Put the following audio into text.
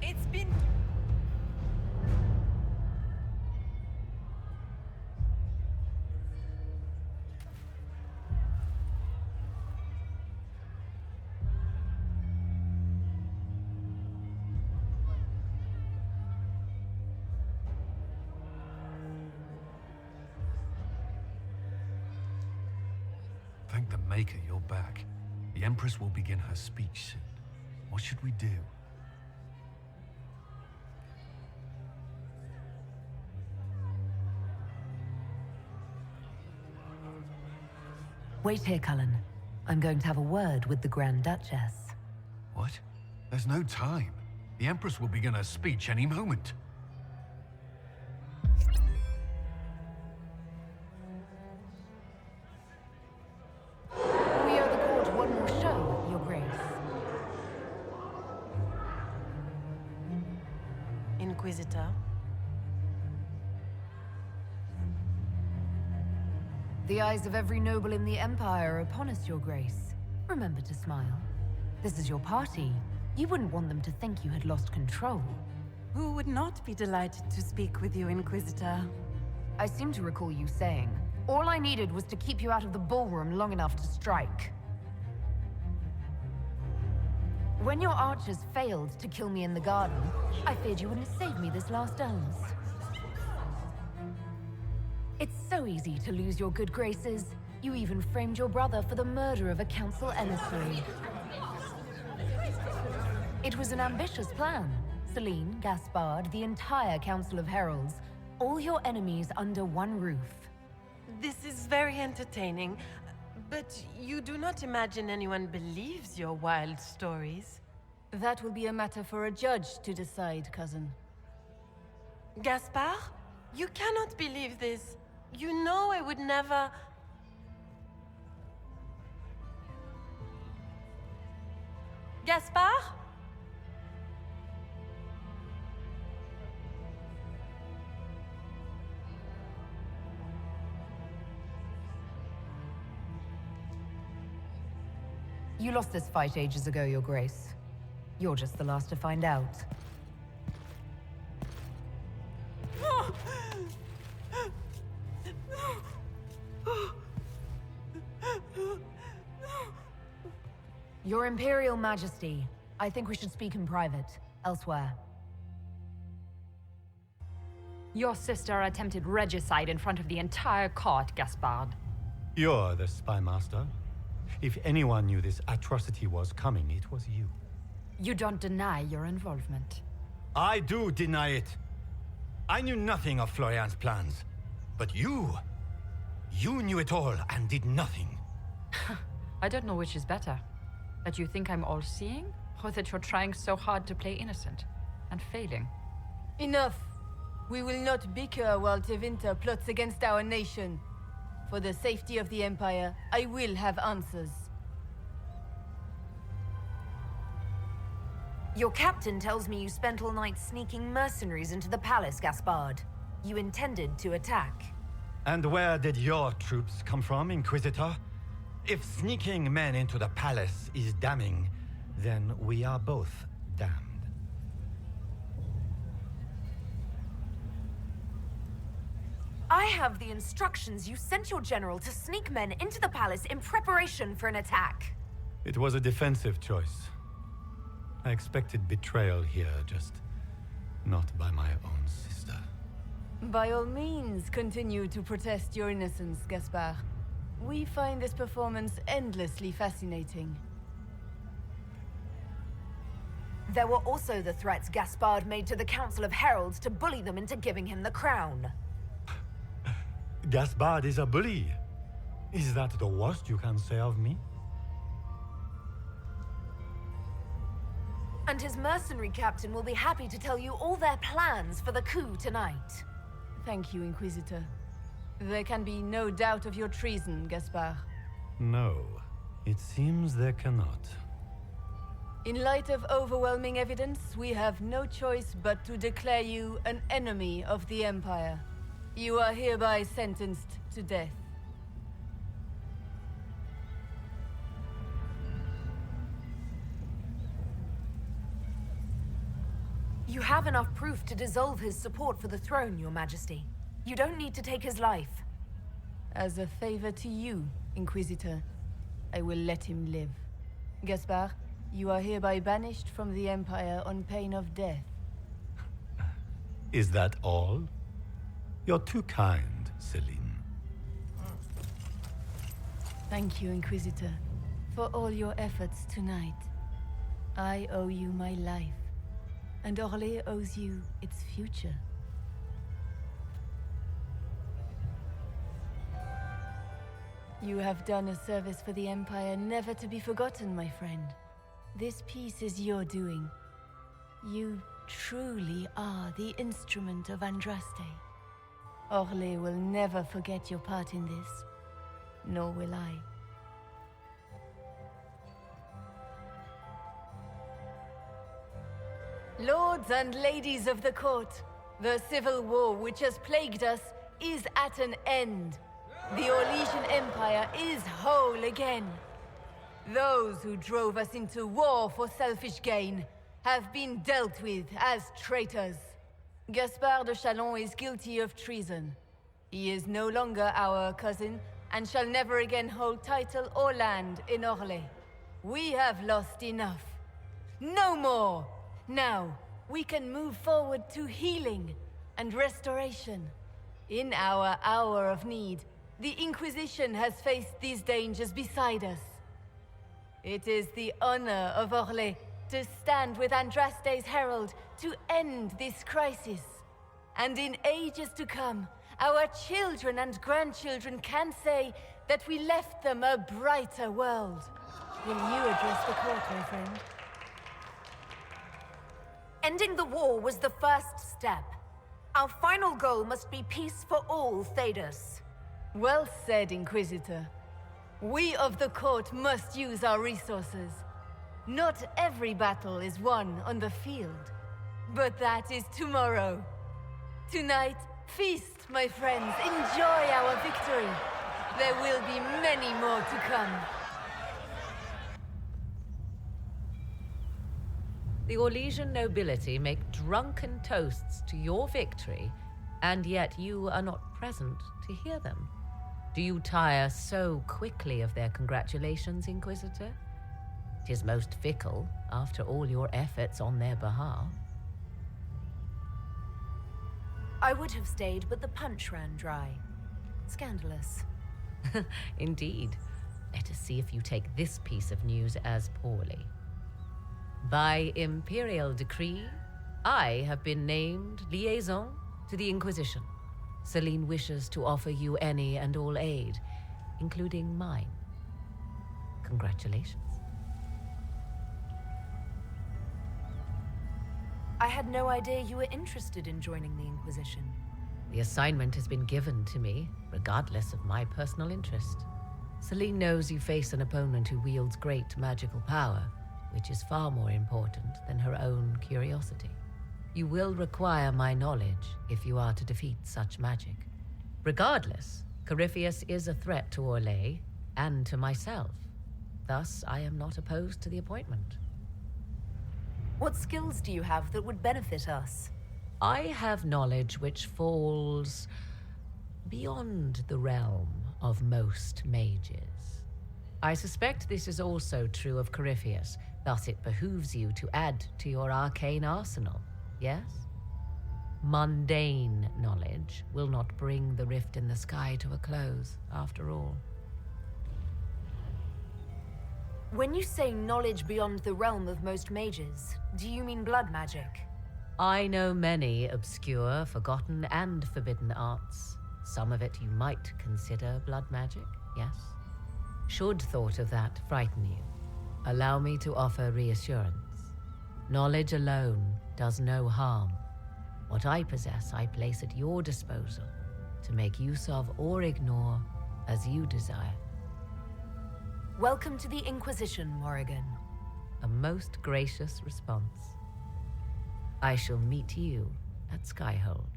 It's been... Thank the Maker you're back. The Empress will begin her speech soon. What should we do? Wait here, Cullen. I'm going to have a word with the Grand Duchess. What? There's no time. The Empress will begin her speech any moment. We owe the court one more show, Your Grace. Inquisitor. The eyes of every noble in the Empire are upon us, Your Grace. Remember to smile. This is your party. You wouldn't want them to think you had lost control. Who would not be delighted to speak with you, Inquisitor? I seem to recall you saying, all I needed was to keep you out of the ballroom long enough to strike. When your archers failed to kill me in the garden, I feared you wouldn't save me this last dance. It's so easy to lose your good graces. You even framed your brother for the murder of a council emissary. It was an ambitious plan. Celine, Gaspard, the entire Council of Heralds, all your enemies under one roof. This is very entertaining, but you do not imagine anyone believes your wild stories. That will be a matter for a judge to decide, cousin. Gaspard? You cannot believe this. You know I would never... Gaspard? You lost this fight ages ago, Your Grace. You're just the last to find out. Your Imperial Majesty, I think we should speak in private, elsewhere. Your sister attempted regicide in front of the entire court, Gaspard. You're the spy master. If anyone knew this atrocity was coming, it was you. You don't deny your involvement. I do deny it. I knew nothing of Florianne's plans. But you knew it all and did nothing. I don't know which is better. That you think I'm all-seeing, or that you're trying so hard to play innocent and failing? Enough! We will not bicker while Tevinter plots against our nation. For the safety of the Empire, I will have answers. Your captain tells me you spent all night sneaking mercenaries into the palace, Gaspard. You intended to attack. And where did your troops come from, Inquisitor? If sneaking men into the palace is damning, then we are both damned. I have the instructions. You sent your general to sneak men into the palace in preparation for an attack. It was a defensive choice. I expected betrayal here, just not by my own sister. By all means, continue to protest your innocence, Gaspard. We find this performance endlessly fascinating. There were also the threats Gaspard made to the Council of Heralds to bully them into giving him the crown. Gaspard is a bully. Is that the worst you can say of me? And his mercenary captain will be happy to tell you all their plans for the coup tonight. Thank you, Inquisitor. There can be no doubt of your treason, Gaspard. No, it seems there cannot. In light of overwhelming evidence, we have no choice but to declare you an enemy of the Empire. You are hereby sentenced to death. You have enough proof to dissolve his support for the throne, Your Majesty. You don't need to take his life. As a favor to you, Inquisitor, I will let him live. Gaspard, you are hereby banished from the Empire on pain of death. Is that all? You're too kind, Celine. Thank you, Inquisitor, for all your efforts tonight. I owe you my life, and Orlais owes you its future. You have done a service for the Empire never to be forgotten, my friend. This piece is your doing. You truly are the instrument of Andraste. Orlais will never forget your part in this, nor will I. Lords and ladies of the court, the civil war which has plagued us is at an end. The Orlesian Empire is whole again. Those who drove us into war for selfish gain have been dealt with as traitors. Gaspard de Chalon is guilty of treason. He is no longer our cousin and shall never again hold title or land in Orlais. We have lost enough. No more! Now, we can move forward to healing and restoration. In our hour of need, the Inquisition has faced these dangers beside us. It is the honor of Orlais to stand with Andraste's herald to end this crisis. And in ages to come, our children and grandchildren can say that we left them a brighter world. Will you address the court, my friend? Ending the war was the first step. Our final goal must be peace for all Thedas. Well said, Inquisitor. We of the court must use our resources. Not every battle is won on the field, but that is tomorrow. Tonight, feast, my friends. Enjoy our victory. There will be many more to come. The Orlesian nobility make drunken toasts to your victory, and yet you are not present to hear them. Do you tire so quickly of their congratulations, Inquisitor? 'Tis most fickle, after all your efforts on their behalf. I would have stayed, but the punch ran dry. Scandalous. Indeed. Let us see if you take this piece of news as poorly. By imperial decree, I have been named liaison to the Inquisition. Celine wishes to offer you any and all aid, including mine. Congratulations. I had no idea you were interested in joining the Inquisition. The assignment has been given to me, regardless of my personal interest. Celine knows you face an opponent who wields great magical power, which is far more important than her own curiosity. You will require my knowledge if you are to defeat such magic. Regardless, Corypheus is a threat to Orlais and to myself. Thus, I am not opposed to the appointment. What skills do you have that would benefit us? I have knowledge which falls beyond the realm of most mages. I suspect this is also true of Corypheus, thus it behooves you to add to your arcane arsenal, yes? Mundane knowledge will not bring the rift in the sky to a close, after all. When you say knowledge beyond the realm of most mages, do you mean blood magic? I know many obscure, forgotten, and forbidden arts. Some of it you might consider blood magic, yes? Should thought of that frighten you, allow me to offer reassurance. Knowledge alone does no harm. What I possess, I place at your disposal to make use of or ignore as you desire. Welcome to the Inquisition, Morrigan. A most gracious response. I shall meet you at Skyhold.